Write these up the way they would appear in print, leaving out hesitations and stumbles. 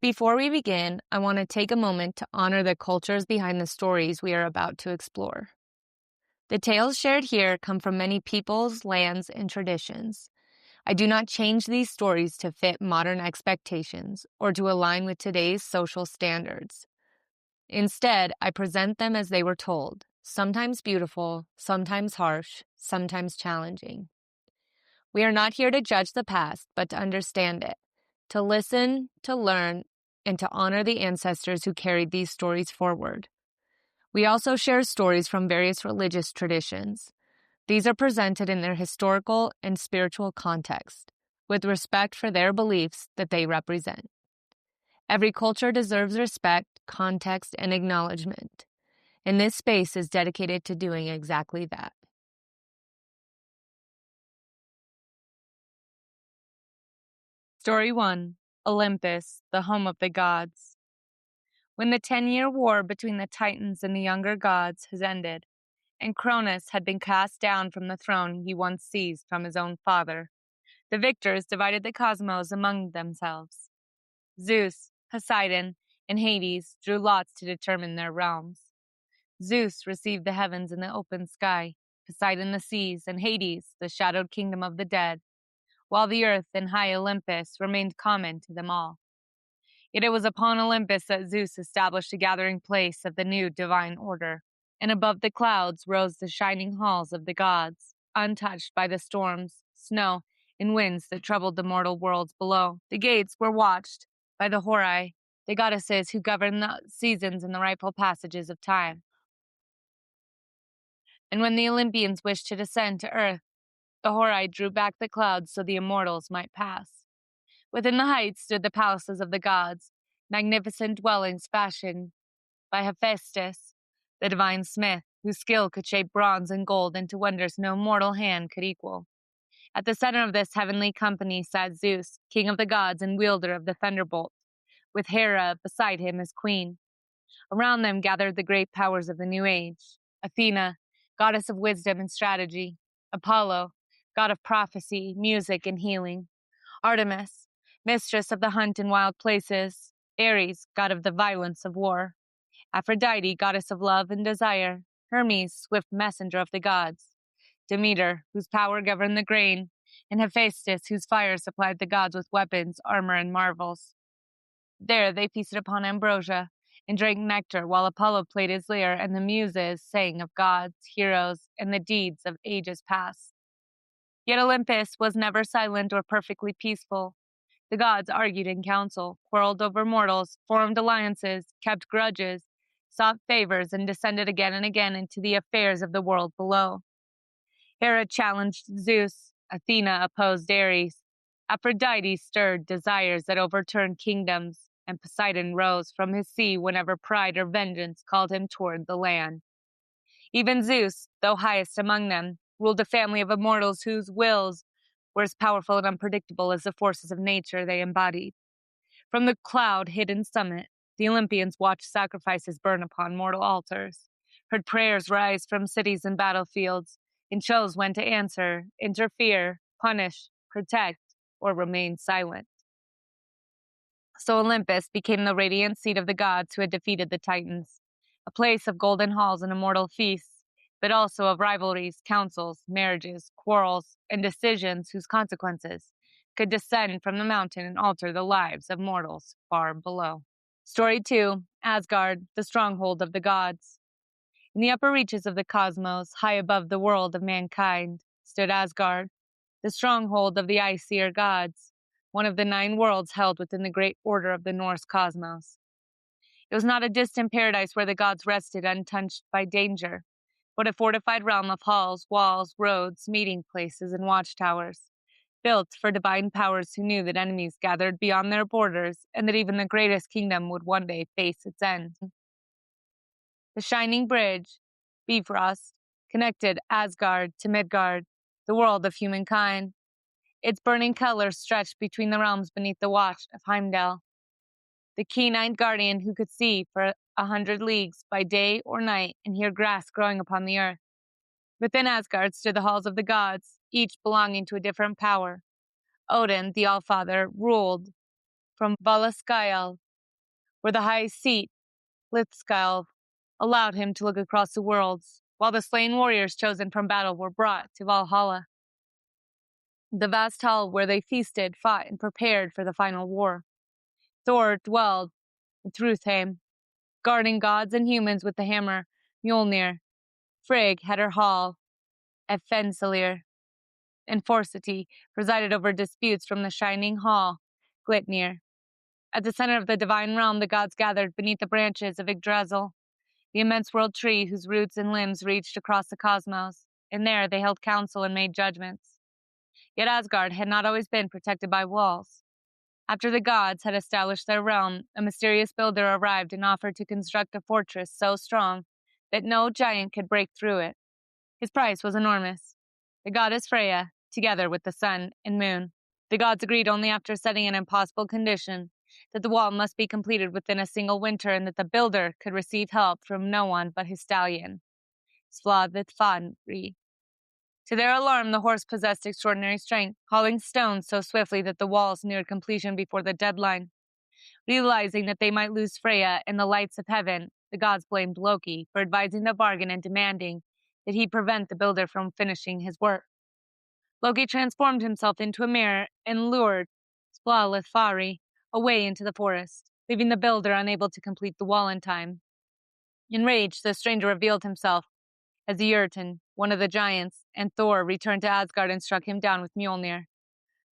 Before we begin, I want to take a moment to honor the cultures behind the stories we are about to explore. The tales shared here come from many peoples, lands, and traditions. I do not change these stories to fit modern expectations or to align with today's social standards. Instead, I present them as they were told, sometimes beautiful, sometimes harsh, sometimes challenging. We are not here to judge the past, but to understand it, to listen, to learn, and to honor the ancestors who carried these stories forward. We also share stories from various religious traditions. These are presented in their historical and spiritual context, with respect for their beliefs that they represent. Every culture deserves respect, context, and acknowledgement, and this space is dedicated to doing exactly that. Story 1. Olympus, the home of the gods. When the 10-year war between the Titans and the younger gods has ended, and Cronus had been cast down from the throne he once seized from his own father, the victors divided the cosmos among themselves. Zeus, Poseidon, and Hades drew lots to determine their realms. Zeus received the heavens and the open sky, Poseidon the seas, and Hades the shadowed kingdom of the dead, while the earth and high Olympus remained common to them all. Yet it was upon Olympus that Zeus established a gathering place of the new divine order, and above the clouds rose the shining halls of the gods, untouched by the storms, snow, and winds that troubled the mortal worlds below. The gates were watched by the Horai, the goddesses who govern the seasons and the rightful passages of time. And when the Olympians wished to descend to earth, the Horai drew back the clouds so the immortals might pass. Within the heights stood the palaces of the gods, magnificent dwellings fashioned by Hephaestus, the divine smith, whose skill could shape bronze and gold into wonders no mortal hand could equal. At the center of this heavenly company sat Zeus, king of the gods and wielder of the thunderbolt, with Hera beside him as queen. Around them gathered the great powers of the new age: Athena, goddess of wisdom and strategy; Apollo, god of prophecy, music, and healing; Artemis, mistress of the hunt in wild places; Ares, god of the violence of war; Aphrodite, goddess of love and desire; Hermes, swift messenger of the gods; Demeter, whose power governed the grain; and Hephaestus, whose fire supplied the gods with weapons, armor, and marvels. There they feasted upon ambrosia and drank nectar, while Apollo played his lyre and the muses sang of gods, heroes, and the deeds of ages past. Yet Olympus was never silent or perfectly peaceful. The gods argued in council, quarreled over mortals, formed alliances, kept grudges, sought favors, and descended again and again into the affairs of the world below. Hera challenged Zeus, Athena opposed Ares, Aphrodite stirred desires that overturned kingdoms, and Poseidon rose from his sea whenever pride or vengeance called him toward the land. Even Zeus, though highest among them, ruled a family of immortals whose wills were as powerful and unpredictable as the forces of nature they embodied. From the cloud-hidden summit, the Olympians watched sacrifices burn upon mortal altars, heard prayers rise from cities and battlefields, and chose when to answer, interfere, punish, protect, or remain silent. So Olympus became the radiant seat of the gods who had defeated the Titans, a place of golden halls and immortal feasts, but also of rivalries, councils, marriages, quarrels, and decisions whose consequences could descend from the mountain and alter the lives of mortals far below. Story 2. Asgard, the stronghold of the gods. In the upper reaches of the cosmos, high above the world of mankind, stood Asgard, the stronghold of the Æsir gods, one of the 9 worlds held within the great order of the Norse cosmos. It was not a distant paradise where the gods rested untouched by danger, but a fortified realm of halls, walls, roads, meeting places, and watchtowers, built for divine powers who knew that enemies gathered beyond their borders and that even the greatest kingdom would one day face its end. The shining bridge, Bifrost, connected Asgard to Midgard, the world of humankind. Its burning colors stretched between the realms beneath the watch of Heimdall, the keen-eyed guardian who could see for 100 leagues by day or night and hear grass growing upon the earth. Within Asgard stood the halls of the gods, each belonging to a different power. Odin, the Allfather, ruled from Valaskjal, where the high seat, Lithskalv, allowed him to look across the worlds, while the slain warriors chosen from battle were brought to Valhalla, the vast hall where they feasted, fought, and prepared for the final war. Thor dwelled in Thrudheim, guarding gods and humans with the hammer Mjolnir. Frigg had her hall at Fensalir, and Forseti presided over disputes from the shining hall, Glitnir. At the center of the divine realm, the gods gathered beneath the branches of Yggdrasil, the immense world tree whose roots and limbs reached across the cosmos, and there they held council and made judgments. Yet Asgard had not always been protected by walls. After the gods had established their realm, a mysterious builder arrived and offered to construct a fortress so strong that no giant could break through it. His price was enormous. The goddess Freya, together with the sun and moon. The gods agreed only after setting an impossible condition, that the wall must be completed within a single winter and that the builder could receive help from no one but his stallion, Svadvithfari. To their alarm, the horse possessed extraordinary strength, hauling stones so swiftly that the walls neared completion before the deadline. Realizing that they might lose Freya and the lights of heaven, the gods blamed Loki for advising the bargain and demanding that he prevent the builder from finishing his work. Loki transformed himself into a mare and lured Svadvithfari away into the forest, leaving the builder unable to complete the wall in time. Enraged, the stranger revealed himself as Jotun, one of the giants, and Thor returned to Asgard and struck him down with Mjolnir.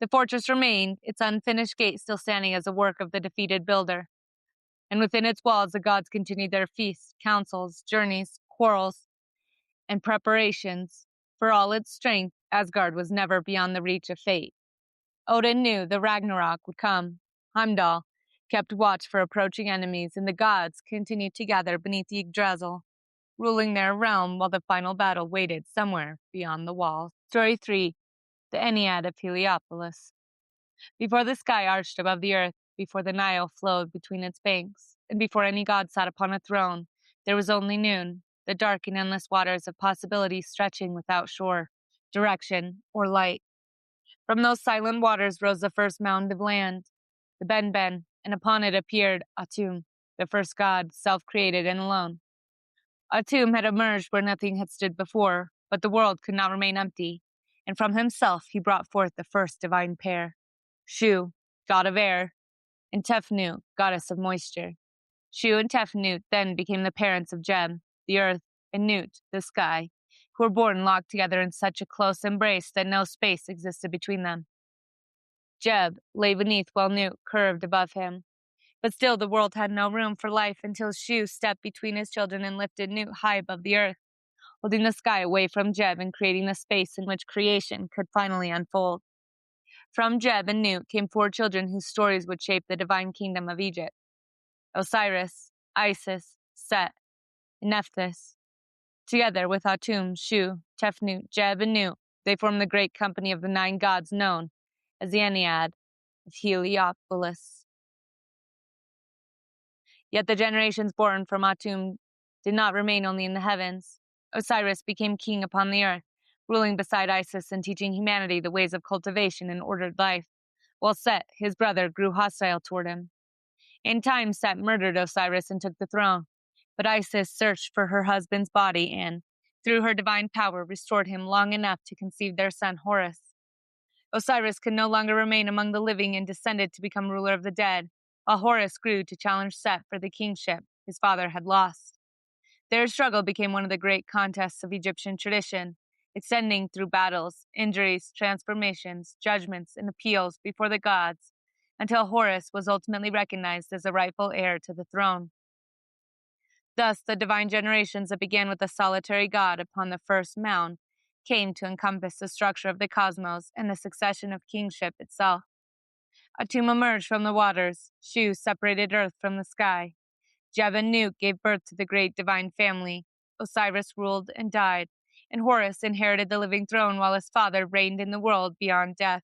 The fortress remained, its unfinished gate still standing as a work of the defeated builder. And within its walls, the gods continued their feasts, councils, journeys, quarrels, and preparations. For all its strength, Asgard was never beyond the reach of fate. Odin knew the Ragnarok would come. Heimdall kept watch for approaching enemies, and the gods continued to gather beneath the Yggdrasil, ruling their realm while the final battle waited somewhere beyond the walls. Story 3. The Ennead of Heliopolis. Before the sky arched above the earth, before the Nile flowed between its banks, and before any god sat upon a throne, there was only noon, the dark and endless waters of possibility stretching without shore, direction, or light. From those silent waters rose the first mound of land, the Benben, and upon it appeared Atum, the first god, self-created and alone. Atum had emerged where nothing had stood before, but the world could not remain empty, and from himself he brought forth the first divine pair, Shu, god of air, and Tefnut, goddess of moisture. Shu and Tefnut then became the parents of Geb, the earth, and Nut, the sky, who were born locked together in such a close embrace that no space existed between them. Geb lay beneath while Nut curved above him. But still the world had no room for life until Shu stepped between his children and lifted Nut high above the earth, holding the sky away from Geb and creating the space in which creation could finally unfold. From Geb and Nut came 4 children whose stories would shape the divine kingdom of Egypt: Osiris, Isis, Set, and Nephthys. Together with Atum, Shu, Tefnut, Geb, and Nut, they formed the great company of the 9 gods known as the Ennead of Heliopolis. Yet the generations born from Atum did not remain only in the heavens. Osiris became king upon the earth, ruling beside Isis and teaching humanity the ways of cultivation and ordered life, while Set, his brother, grew hostile toward him. In time, Set murdered Osiris and took the throne, but Isis searched for her husband's body and, through her divine power, restored him long enough to conceive their son Horus. Osiris could no longer remain among the living and descended to become ruler of the dead, while Horus grew to challenge Set for the kingship his father had lost. Their struggle became one of the great contests of Egyptian tradition, extending through battles, injuries, transformations, judgments, and appeals before the gods, until Horus was ultimately recognized as the rightful heir to the throne. Thus, the divine generations that began with a solitary god upon the first mound came to encompass the structure of the cosmos and the succession of kingship itself. Atum emerged from the waters, Shu separated earth from the sky, Geb and Nut gave birth to the great divine family, Osiris ruled and died, and Horus inherited the living throne while his father reigned in the world beyond death.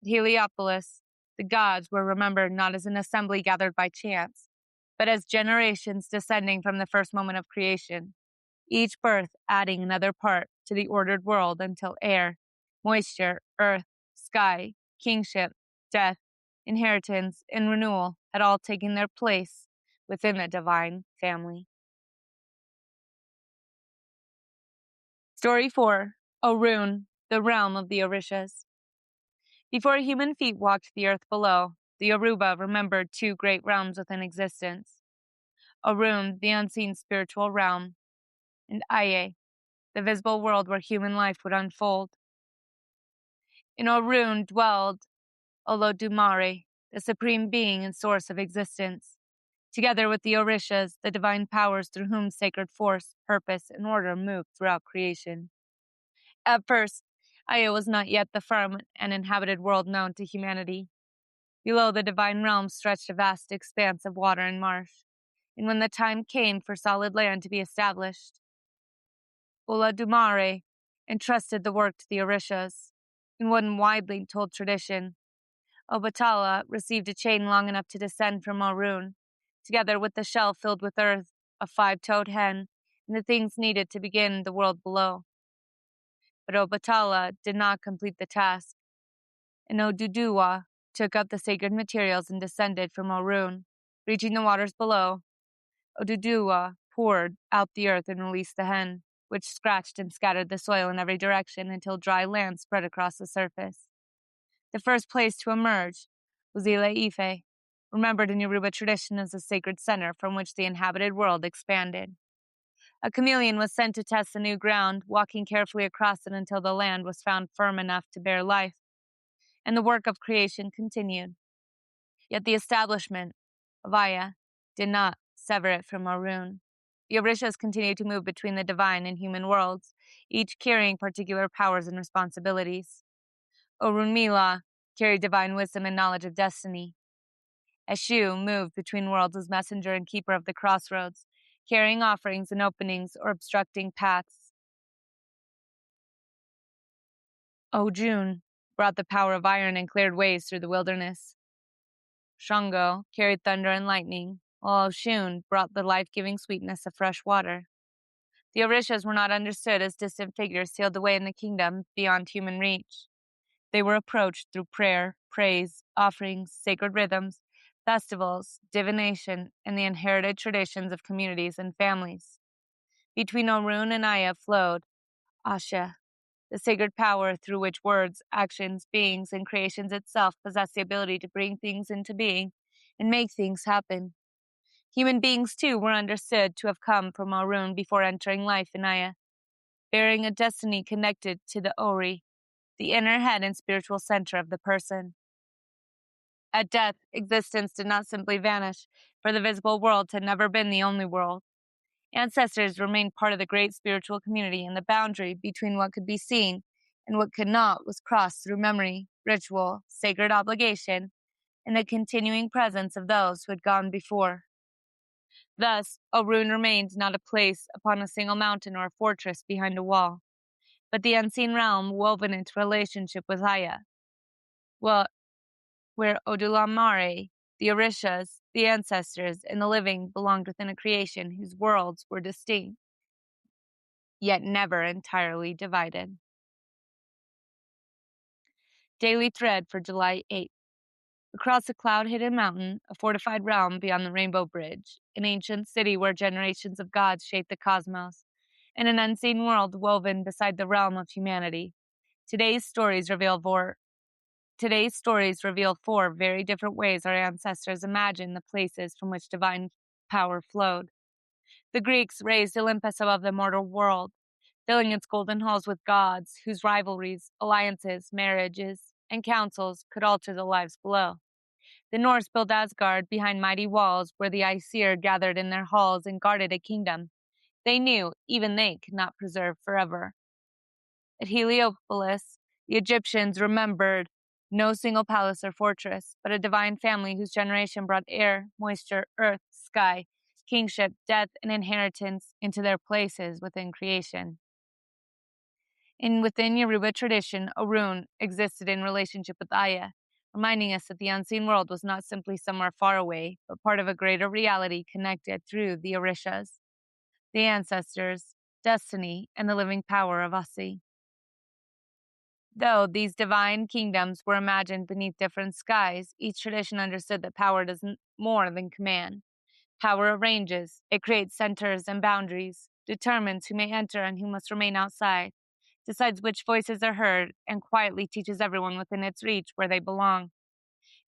At Heliopolis, the gods were remembered not as an assembly gathered by chance, but as generations descending from the first moment of creation, each birth adding another part to the ordered world until air, moisture, earth, sky, kingship, death, inheritance, and renewal had all taken their place within the divine family. Story 4. Orun, the realm of the Orishas. Before human feet walked the earth below, the Yoruba remembered two great realms within existence. Orun, the unseen spiritual realm, and Aye, the visible world where human life would unfold. In Orun dwelled Olodumare, the supreme being and source of existence, together with the Orishas, the divine powers through whom sacred force, purpose, and order moved throughout creation. At first, Aya was not yet the firm and inhabited world known to humanity. Below the divine realm stretched a vast expanse of water and marsh, and when the time came for solid land to be established, Olodumare entrusted the work to the Orishas. In one widely told tradition, Obatala received a chain long enough to descend from Orun, together with the shell filled with earth, a 5-toed hen, and the things needed to begin the world below. But Obatala did not complete the task, and Oduduwa took up the sacred materials and descended from Orun. Reaching the waters below, Oduduwa poured out the earth and released the hen, which scratched and scattered the soil in every direction until dry land spread across the surface. The first place to emerge was Ile-Ife, remembered in Yoruba tradition as a sacred center from which the inhabited world expanded. A chameleon was sent to test the new ground, walking carefully across it until the land was found firm enough to bear life, and the work of creation continued. Yet the establishment of Aya did not sever it from Orun. The Orishas continued to move between the divine and human worlds, each carrying particular powers and responsibilities. Orunmila carried divine wisdom and knowledge of destiny. Eshu moved between worlds as messenger and keeper of the crossroads, carrying offerings and openings or obstructing paths. Ojun brought the power of iron and cleared ways through the wilderness. Shango carried thunder and lightning, while Oshun brought the life-giving sweetness of fresh water. The Orishas were not understood as distant figures sealed away in the kingdom beyond human reach. They were approached through prayer, praise, offerings, sacred rhythms, festivals, divination, and the inherited traditions of communities and families. Between Orun and Aya flowed Asha, the sacred power through which words, actions, beings, and creations itself possess the ability to bring things into being and make things happen. Human beings, too, were understood to have come from Orun before entering life in Aya, bearing a destiny connected to the Ori, the inner head and spiritual center of the person. At death, existence did not simply vanish, for the visible world had never been the only world. Ancestors remained part of the great spiritual community, and the boundary between what could be seen and what could not was crossed through memory, ritual, sacred obligation, and the continuing presence of those who had gone before. Thus, Orun remained not a place upon a single mountain or a fortress behind a wall, but the unseen realm woven into relationship with Aya, where Odulamare, the Orishas, the ancestors, and the living belonged within a creation whose worlds were distinct, yet never entirely divided. Daily Thread for July 8th. Across a cloud-hidden mountain, a fortified realm beyond the Rainbow Bridge, an ancient city where generations of gods shaped the cosmos, and an unseen world woven beside the realm of humanity. Today's stories reveal four very different ways our ancestors imagined the places from which divine power flowed. The Greeks raised Olympus above the mortal world, filling its golden halls with gods whose rivalries, alliances, marriages, and councils could alter the lives below. The Norse built Asgard behind mighty walls where the Æsir gathered in their halls and guarded a kingdom they knew even they could not preserve forever. At Heliopolis, the Egyptians remembered no single palace or fortress, but a divine family whose generation brought air, moisture, earth, sky, kingship, death, and inheritance into their places within creation. And within Yoruba tradition, Orun existed in relationship with Aya, reminding us that the unseen world was not simply somewhere far away, but part of a greater reality connected through the Orishas, the ancestors, destiny, and the living power of Asi. Though these divine kingdoms were imagined beneath different skies, each tradition understood that power does more than command. Power arranges, it creates centers and boundaries, determines who may enter and who must remain outside, decides which voices are heard, and quietly teaches everyone within its reach where they belong.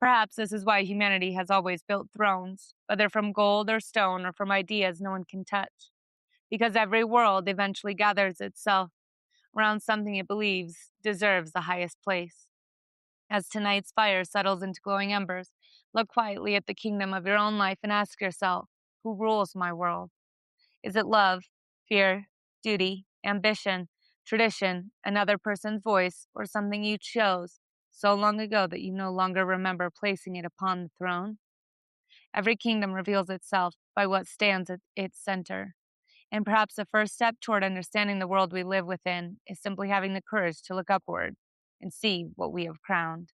Perhaps this is why humanity has always built thrones, whether from gold or stone or from ideas no one can touch. Because every world eventually gathers itself around something it believes deserves the highest place. As tonight's fire settles into glowing embers, look quietly at the kingdom of your own life and ask yourself, who rules my world? Is it love, fear, duty, ambition, tradition, another person's voice, or something you chose so long ago that you no longer remember placing it upon the throne? Every kingdom reveals itself by what stands at its center. And perhaps the first step toward understanding the world we live within is simply having the courage to look upward and see what we have crowned.